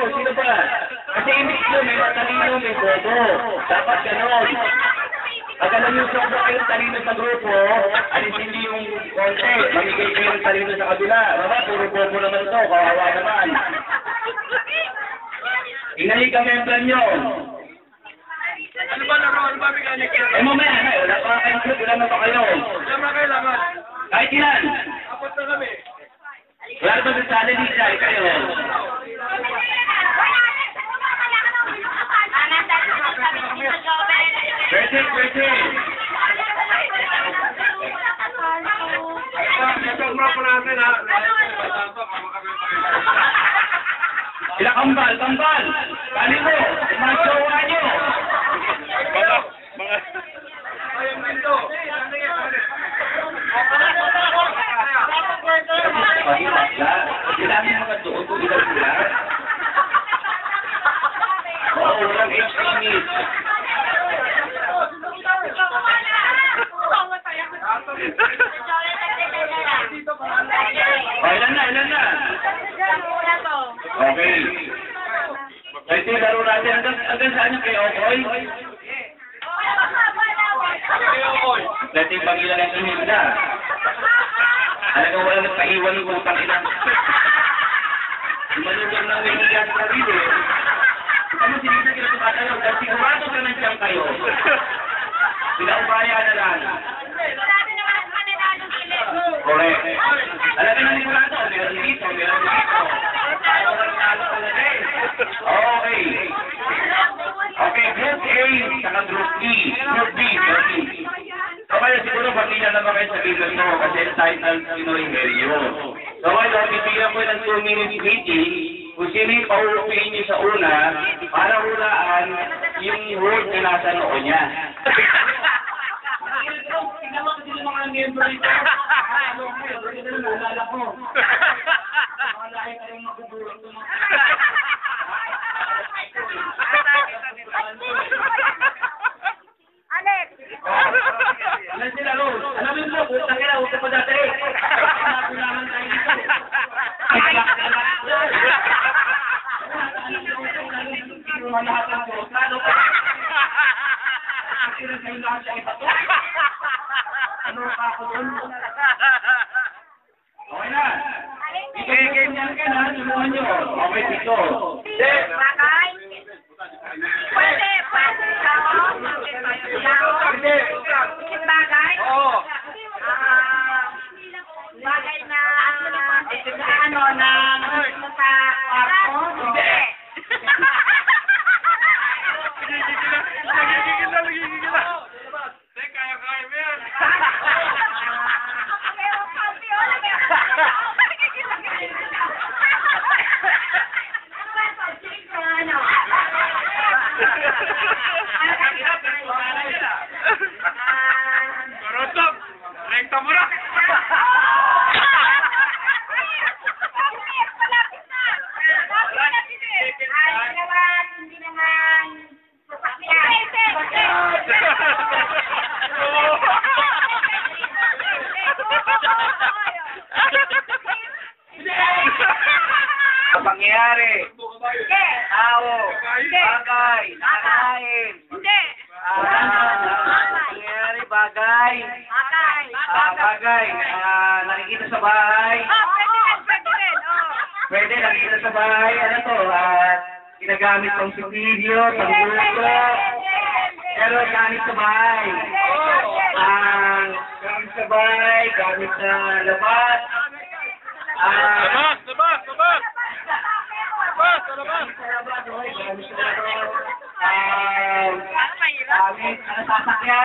Sino ba? Kasi imig ko, may matalino, may bobo. Dapat ganon. Pag alam yung sobra kayong talino sa grupo, alisin niyo yung konti. Mamigay kayo ng talino sa kabila. Baba, puro bobo naman ito. Kawawa naman. Ingali ka membran nyo. Ano ba laro? Ano ba mechanic yun? Mamaya na. Wala pa kayong club. Wala na pa kayo. Laman kayo, laman. Kahit ilan. Apat na kami. Wala ba sa challenge siya? Kayo. Pwede. Ito ang mga po natin, ha? Ilang kambal. Kali mo. Mga jowa nyo. Ayun dito. Kasi namin mga doon kung ilan sila. Oo, walang extremist. Ilan na? Okay. Ito yung laro natin. Hanggang saan yung kay Okoy? Dati yung pangilan ng Imelda. Talagang wala nagpaiwan ng utang ilang. Manugang na nangyayari sa sarili. Ano sinisa kila tumatalaw? Dahil sigurado ka nandiyan kayo. Pinaubaya na lang. Correct. Talagang nanigurado. Meron dito. Okay, Group A, saka Group B. Group B. So kaya siguro pagkila naman kayo sa video nyo kasi entitled Pinoy Helio. So kaya pipila ko ng 2 minutes meeting kung sino yung pauupiin nyo sa una para hulaan yung word na nasa noo niya. Tingnan mo kasi yung mga member ito. Ano ko yun? Ito na nalala ko. Mga lahi kayong magbubulang ito. Alex! Alam sila, Rose. Alam mo mo, puta kaya, huwag ka pa dati. Nakulangan tayo dito. Lahat ng puta, no? Kasi rin kayo lahat siya ibato. Ano pa ako doon? Okay na. Game ka na, sinuhan nyo. Okay, dito. Bagay? Pwede. Bagay? Oo. Bagay na sa kwarto? Hindi. Nagigigil na. Kaya mo yan. Marotop! Rekta mo na! Hindi naman. Ang pangyayari. Tao. Bagay. Nakain. Pangyayari, bagay. Bagay. Nakikita sa bahay. Pwede, nakikita sa bahay. Ano to? Ginagamit pang video, pang gusto. Pero gamit sa bahay. Gamit sa bahay, gamit sa labas. Labas! Gamit sa sasakyan.